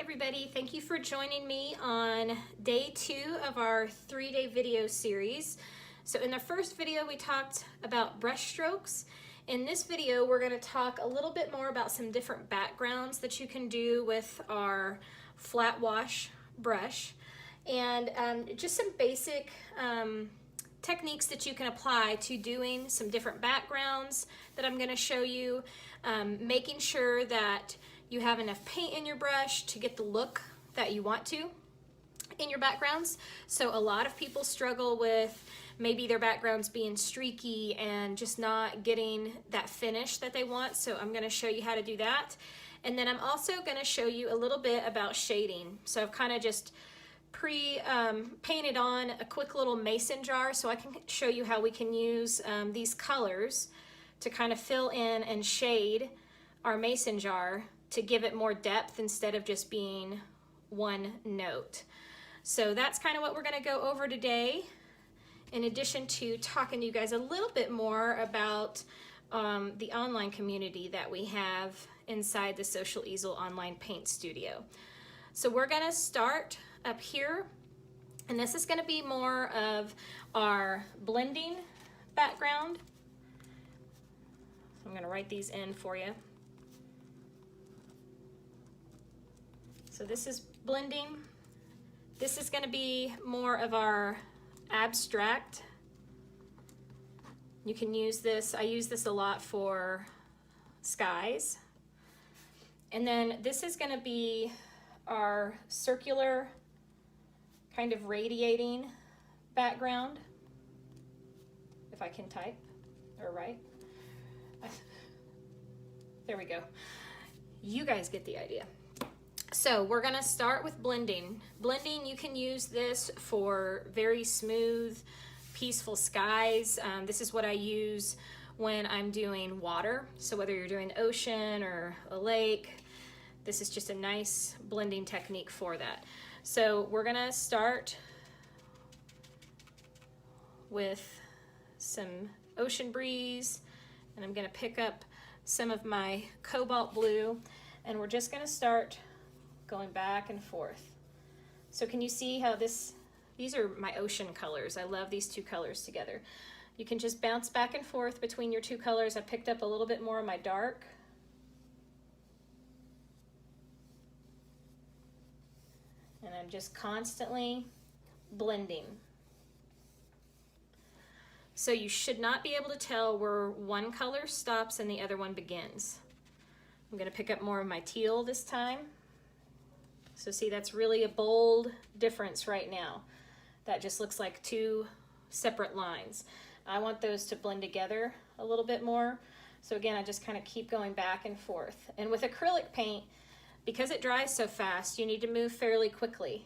everybody, thank you for joining me on day 2 of our 3-day video series. So in the first video we talked about brush strokes. In this video we're going to talk a little bit more about some different backgrounds that you can do with our flat wash brush and just some basic techniques that you can apply to doing some different backgrounds that I'm going to show you, making sure that you have enough paint in your brush to get the look that you want to in your backgrounds. So a lot of people struggle with maybe their backgrounds being streaky and just not getting that finish that they want. So I'm going to show you how to do that. And then I'm also going to show you a little bit about shading. So I've kind of just painted on a quick little mason jar so I can show you how we can use these colors to kind of fill in and shade our mason jar to give it more depth instead of just being one note. So that's kind of what we're going to go over today, in addition to talking to you guys a little bit more about the online community that we have inside the Social Easel Online Paint Studio. So we're going to start up here, and this is going to be more of our blending background. So I'm going to write these in for you. So this is blending. This is going to be more of our abstract. You can use this, I use this a lot for skies. And then this is going to be our circular kind of radiating background, if I can type or write. There we go. You guys get the idea. So we're going to start with blending. Blending, you can use this for very smooth, peaceful skies. This is what I use when I'm doing water. So whether you're doing ocean or a lake, this is just a nice blending technique for that. So we're going to start with some ocean breeze, and I'm going to pick up some of my cobalt blue, and we're just going to start going back and forth. So can you see how these are my ocean colors. I love these two colors together. You can just bounce back and forth between your two colors. I picked up a little bit more of my dark. And I'm just constantly blending. So you should not be able to tell where one color stops and the other one begins. I'm going to pick up more of my teal this time. So see, that's really a bold difference right now. That just looks like two separate lines. I want those to blend together a little bit more. So again, I just kind of keep going back and forth. And with acrylic paint, because it dries so fast, you need to move fairly quickly.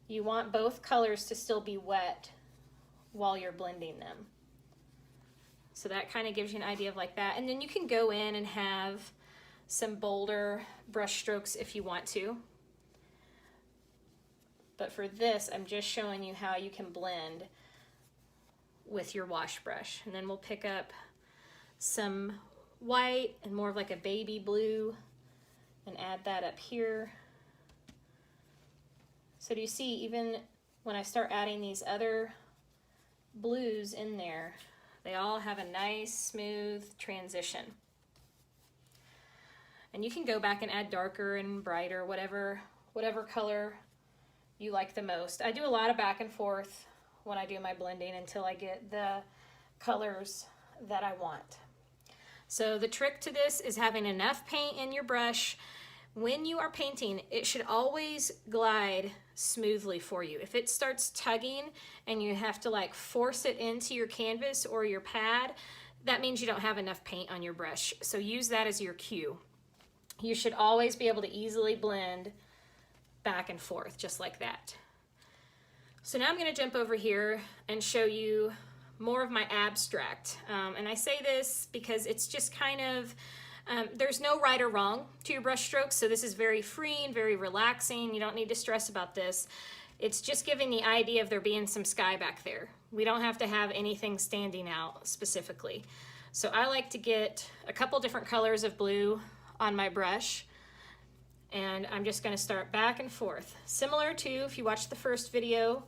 You want both colors to still be wet while you're blending them. So that kind of gives you an idea of like that. And then you can go in and have some bolder brush strokes if you want to. But for this, I'm just showing you how you can blend with your wash brush. And then we'll pick up some white and more of like a baby blue and add that up here. So do you see, even when I start adding these other blues in there, they all have a nice smooth transition. And you can go back and add darker and brighter, whatever color you like the most. I do a lot of back and forth when I do my blending until I get the colors that I want. So the trick to this is having enough paint in your brush. When you are painting, it should always glide smoothly for you. If it starts tugging and you have to like force it into your canvas or your pad, that means you don't have enough paint on your brush. So use that as your cue. You should always be able to easily blend back and forth, just like that. So now I'm going to jump over here and show you more of my abstract. And I say this because it's just kind of, there's no right or wrong to your brush strokes, so this is very free and very relaxing. You don't need to stress about this. It's just giving the idea of there being some sky back there. We don't have to have anything standing out specifically. So I like to get a couple different colors of blue on my brush And I'm just gonna start back and forth. Similar to, if you watched the first video,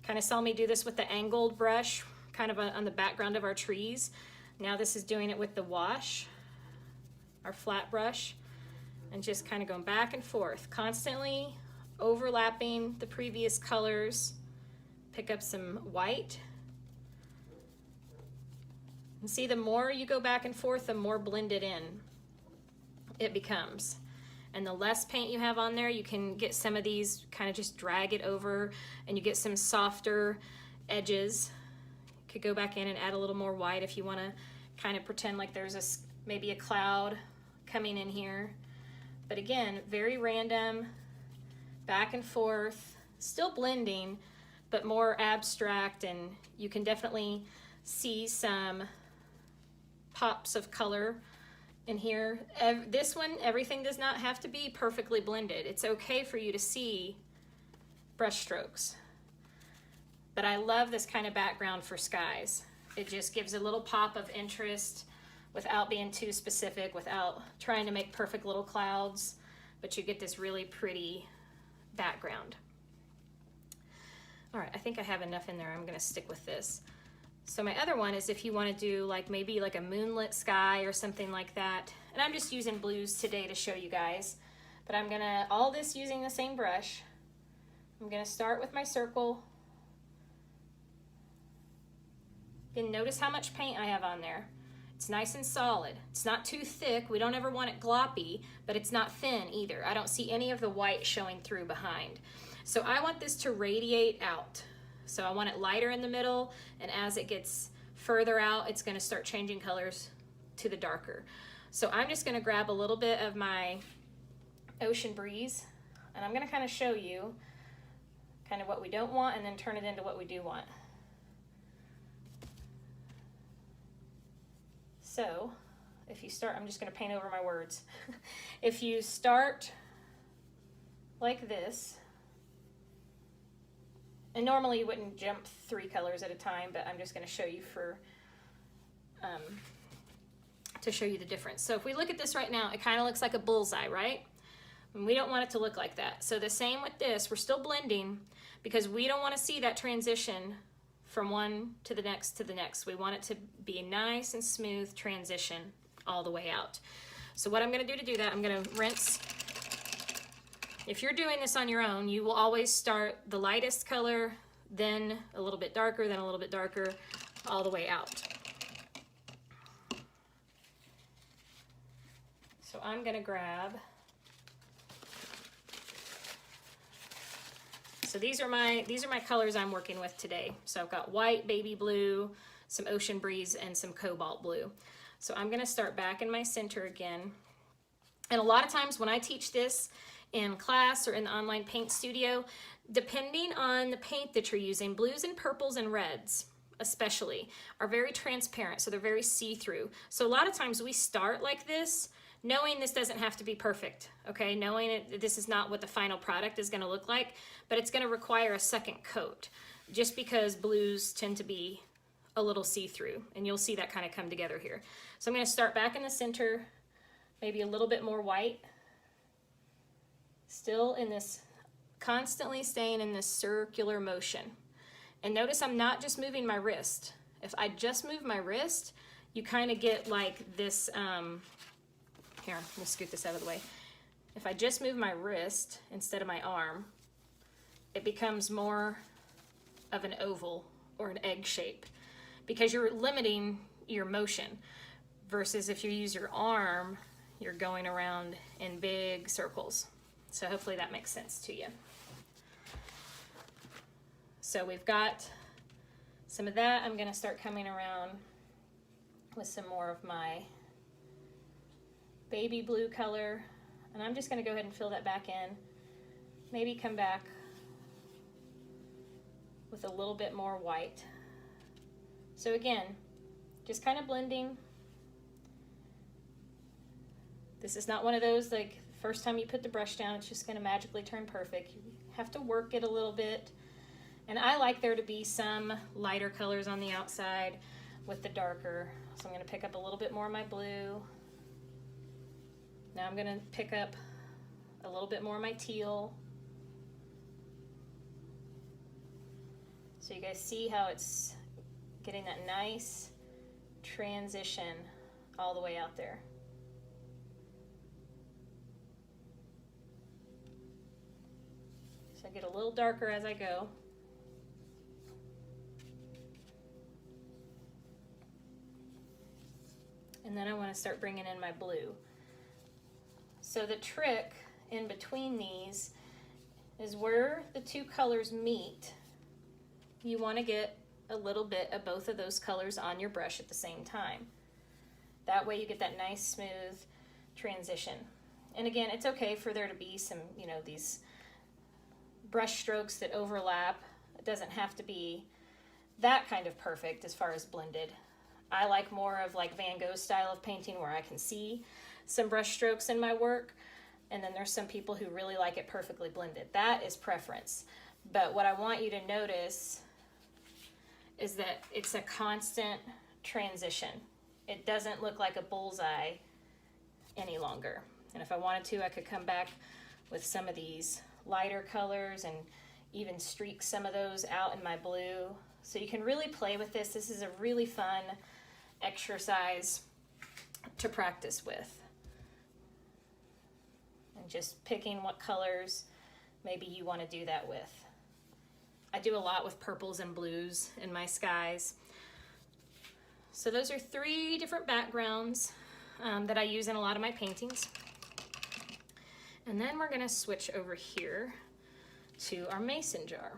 kind of saw me do this with the angled brush, kind of on the background of our trees. Now this is doing it with the wash, our flat brush, and just kind of going back and forth, constantly overlapping the previous colors. Pick up some white. And see, the more you go back and forth, the more blended in it becomes. And the less paint you have on there, you can get some of these, kind of just drag it over, and you get some softer edges. You could go back in and add a little more white if you want to kind of pretend like there's maybe a cloud coming in here. But again, very random, back and forth, still blending, but more abstract, and you can definitely see some pops of color in here. This one, everything does not have to be perfectly blended. It's okay for you to see brush strokes. But I love this kind of background for skies. It just gives a little pop of interest without being too specific, without trying to make perfect little clouds, but you get this really pretty background. All right, I think I have enough in there. I'm gonna stick with this. So my other one is if you want to do like maybe like a moonlit sky or something like that. And I'm just using blues today to show you guys. But I'm gonna, all this using the same brush. I'm gonna start with my circle. And notice how much paint I have on there. It's nice and solid. It's not too thick. We don't ever want it gloppy, but it's not thin either. I don't see any of the white showing through behind. So I want this to radiate out. So I want it lighter in the middle, and as it gets further out, it's gonna start changing colors to the darker. So I'm just gonna grab a little bit of my Ocean Breeze, and I'm gonna kind of show you kind of what we don't want and then turn it into what we do want. So if you start, I'm just gonna paint over my words. If you start like this, and normally you wouldn't jump 3 colors at a time, but I'm just gonna show you to show you the difference. So if we look at this right now, it kind of looks like a bullseye, right? And we don't want it to look like that. So the same with this, we're still blending because we don't want to see that transition from one to the next to the next. We want it to be a nice and smooth transition all the way out. So what I'm gonna do to do that, I'm gonna rinse. If you're doing this on your own, you will always start the lightest color, then a little bit darker, then a little bit darker, all the way out. So I'm gonna grab, so these are my colors I'm working with today. So I've got white, baby blue, some Ocean Breeze, and some cobalt blue. So I'm gonna start back in my center again. And a lot of times when I teach this in class or in the online paint studio, depending on the paint that you're using, blues and purples and reds especially are very transparent, so they're very see-through. So a lot of times we start like this, knowing this doesn't have to be perfect, okay? Knowing this is not what the final product is gonna look like, but it's gonna require a second coat, just because blues tend to be a little see-through, and you'll see that kind of come together here. So I'm gonna start back in the center, maybe a little bit more white, still in this, constantly staying in this circular motion. And notice I'm not just moving my wrist. If I just move my wrist, you kind of get like this, here, let me scoot this out of the way. If I just move my wrist instead of my arm, it becomes more of an oval or an egg shape because you're limiting your motion, versus if you use your arm, you're going around in big circles. So hopefully that makes sense to you. So we've got some of that. I'm gonna start coming around with some more of my baby blue color, and I'm just gonna go ahead and fill that back in. Maybe come back with a little bit more white. So again, just kind of blending. This is not one of those like first time you put the brush down, it's just gonna magically turn perfect. You have to work it a little bit. And I like there to be some lighter colors on the outside with the darker. So I'm gonna pick up a little bit more of my blue. Now I'm gonna pick up a little bit more of my teal. So you guys see how it's getting that nice transition all the way out there. So I get a little darker as I go. And then I want to start bringing in my blue. So the trick in between these is where the two colors meet. You want to get a little bit of both of those colors on your brush at the same time. That way you get that nice smooth transition. And again, it's okay for there to be some, you know, these brush strokes that overlap. It doesn't have to be that kind of perfect as far as blended. I like more of like Van Gogh style of painting where I can see some brush strokes in my work. And then there's some people who really like it perfectly blended. That is preference. But what I want you to notice is that it's a constant transition. It doesn't look like a bullseye any longer. And if I wanted to, I could come back with some of these lighter colors and even streak some of those out in my blue. So you can really play with this. This is a really fun exercise to practice with. And just picking what colors maybe you want to do that with. I do a lot with purples and blues in my skies. So those are 3 different backgrounds that I use in a lot of my paintings. And then we're going to switch over here to our mason jar.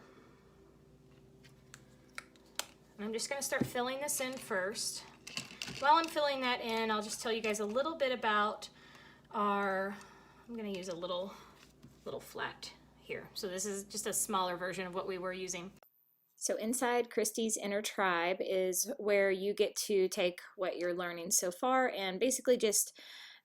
And I'm just going to start filling this in first. While I'm filling that in, I'll just tell you guys a little bit about our, I'm going to use a little flat here. So this is just a smaller version of what we were using. So inside Christy's Inner Tribe is where you get to take what you're learning so far and basically just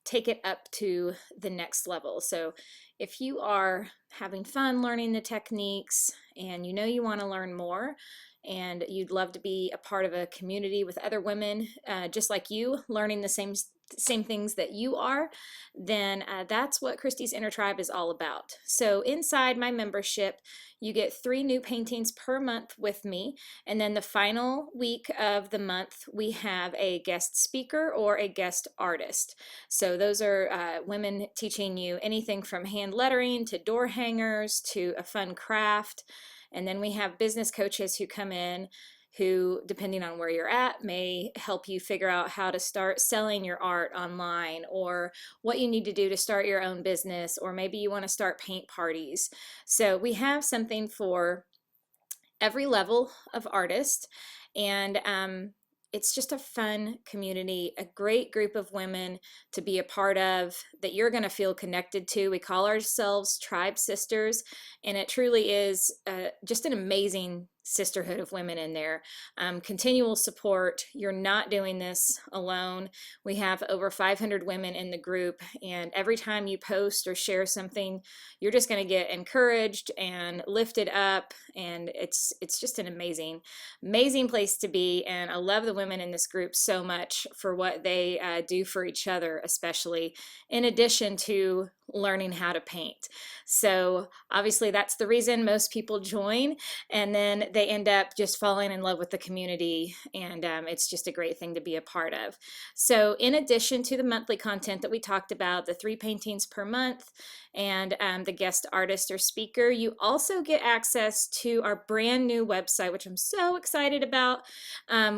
take it up to the next level. So if you are having fun learning the techniques and you know you want to learn more and you'd love to be a part of a community with other women just like you, learning the same things that you are, then that's what Christy's Inner Tribe is all about. So inside my membership, you get 3 new paintings per month with me, and then the final week of the month we have a guest speaker or a guest artist. So those are women teaching you anything from hand lettering to door hangers to a fun craft. And then we have business coaches who come in who, depending on where you're at, may help you figure out how to start selling your art online, or what you need to do to start your own business, or maybe you want to start paint parties. So we have something for every level of artist, and it's just a fun community, a great group of women to be a part of that you're going to feel connected to. We call ourselves Tribe Sisters, and it truly is just an amazing sisterhood of women in there. Continual support. You're not doing this alone. We have over 500 women in the group, and every time you post or share something, you're just going to get encouraged and lifted up, and it's just an amazing place to be. And I love the women in this group so much for what they do for each other, especially in addition to learning how to paint. So obviously that's the reason most people join, and then they end up just falling in love with the community, and it's just a great thing to be a part of. So in addition to the monthly content that we talked about, the 3 paintings per month and the guest artist or speaker, you also get access to our brand new website, which I'm so excited about.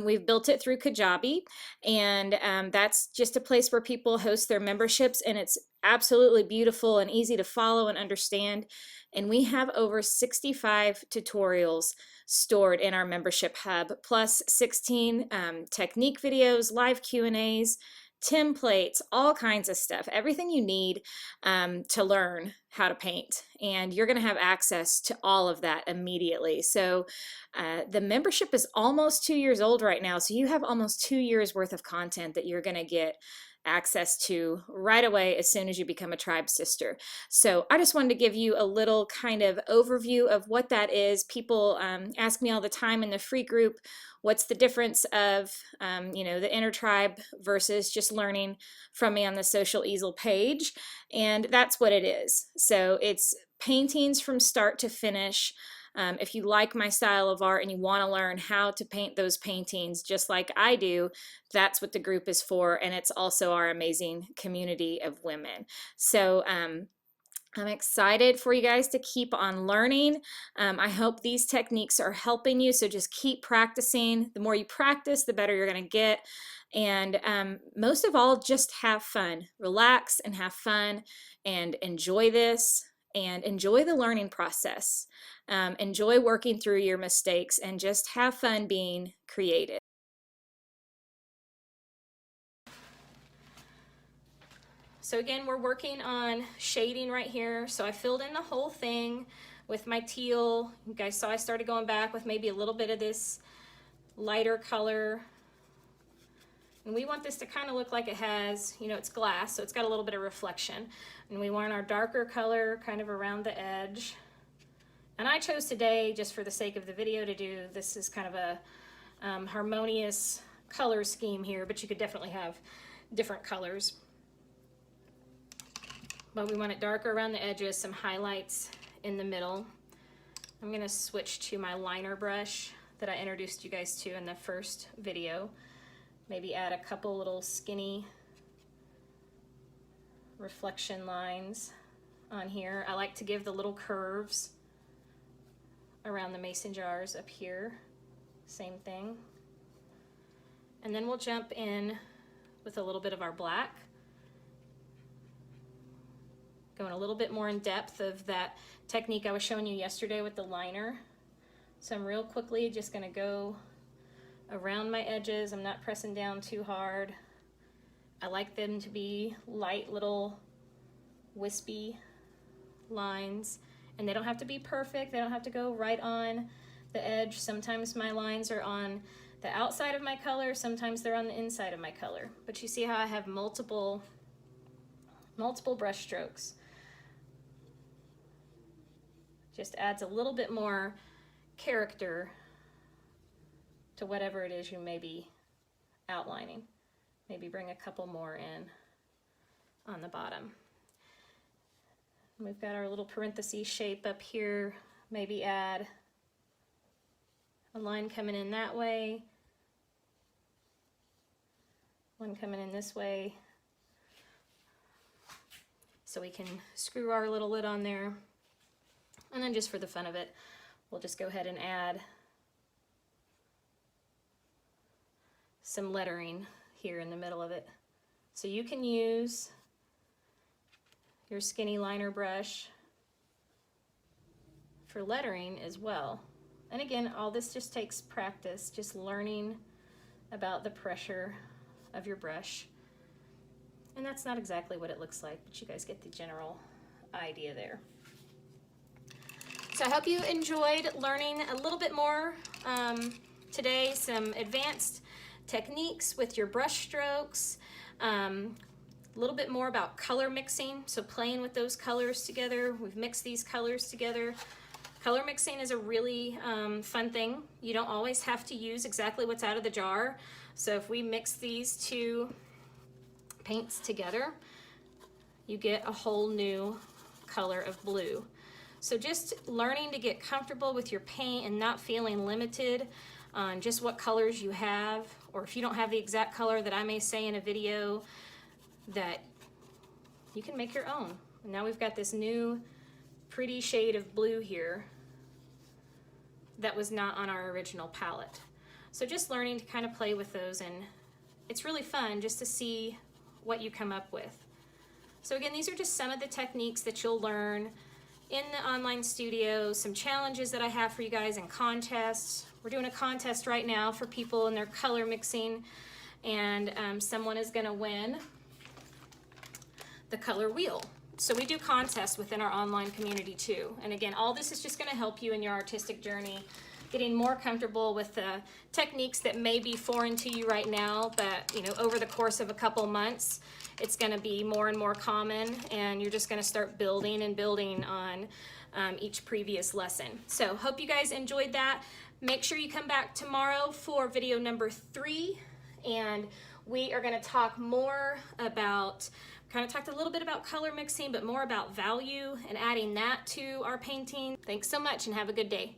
We've built it through Kajabi, and that's just a place where people host their memberships, and it's absolutely beautiful and easy to follow and understand. And we have over 65 tutorials stored in our membership hub, plus 16 technique videos, live Q&As, templates, all kinds of stuff, everything you need to learn how to paint. And you're going to have access to all of that immediately. So the membership is almost 2 years old right now. So you have almost 2 years worth of content that you're going to get access to right away as soon as you become a Tribe Sister. So I just wanted to give you a little kind of overview of what that is. People ask me all the time in the free group, what's the difference of the inner tribe versus just learning from me on the Social Easel page, and that's what it is. So it's paintings from start to finish. If you like my style of art and you want to learn how to paint those paintings just like I do, that's what the group is for, and it's also our amazing community of women. So I'm excited for you guys to keep on learning. I hope these techniques are helping you, so just keep practicing. The more you practice, the better you're going to get. And most of all, just have fun. Relax and have fun and enjoy this and enjoy the learning process. Enjoy working through your mistakes and just have fun being creative. So again, we're working on shading right here. So I filled in the whole thing with my teal. You guys saw I started going back with maybe a little bit of this lighter color. And we want this to kind of look like it has, it's glass, so it's got a little bit of reflection. And we want our darker color kind of around the edge. And I chose today, just for the sake of the video, to do this is kind of a harmonious color scheme here, but you could definitely have different colors. But we want it darker around the edges, some highlights in the middle. I'm gonna switch to my liner brush that I introduced you guys to in the first video. Maybe add a couple little skinny reflection lines on here. I like to give the little curves around the mason jars up here. Same thing. And then we'll jump in with a little bit of our black. Going a little bit more in depth of that technique I was showing you yesterday with the liner. So I'm real quickly just gonna go around my edges. I'm not pressing down too hard. I like them to be light little wispy lines, and they don't have to be perfect. They don't have to go right on the edge. Sometimes my lines are on the outside of my color, sometimes they're on the inside of my color. But you see how I have multiple brush strokes. Just adds a little bit more character to whatever it is you may be outlining. Maybe bring a couple more in on the bottom. We've got our little parenthesis shape up here. Maybe add a line coming in that way, one coming in this way, so we can screw our little lid on there. And then just for the fun of it, we'll just go ahead and add some lettering here in the middle of it. So you can use your skinny liner brush for lettering as well. And again, all this just takes practice, just learning about the pressure of your brush. And that's not exactly what it looks like, but you guys get the general idea there. So I hope you enjoyed learning a little bit more today, some advanced techniques with your brush strokes, a little bit more about color mixing, so playing with those colors together. We've mixed these colors together. Color mixing is a really fun thing. You don't always have to use exactly what's out of the jar. So if we mix these two paints together, you get a whole new color of blue. So just learning to get comfortable with your paint and not feeling limited on just what colors you have, or if you don't have the exact color that I may say in a video, that you can make your own. And now we've got this new pretty shade of blue here that was not on our original palette. So just learning to kind of play with those, and it's really fun just to see what you come up with. So again, these are just some of the techniques that you'll learn in the online studio, some challenges that I have for you guys in contests. We're doing a contest right now for people in their color mixing, and someone is gonna win the color wheel. So we do contests within our online community too. And again, all this is just gonna help you in your artistic journey getting more comfortable with the techniques that may be foreign to you right now, but you know, over the course of a couple months, it's going to be more and more common, and you're just going to start building and building on each previous lesson. So hope you guys enjoyed that. Make sure you come back tomorrow for video number 3, and we are going to talk more about, kind of talked a little bit about color mixing, but more about value and adding that to our painting. Thanks so much and have a good day.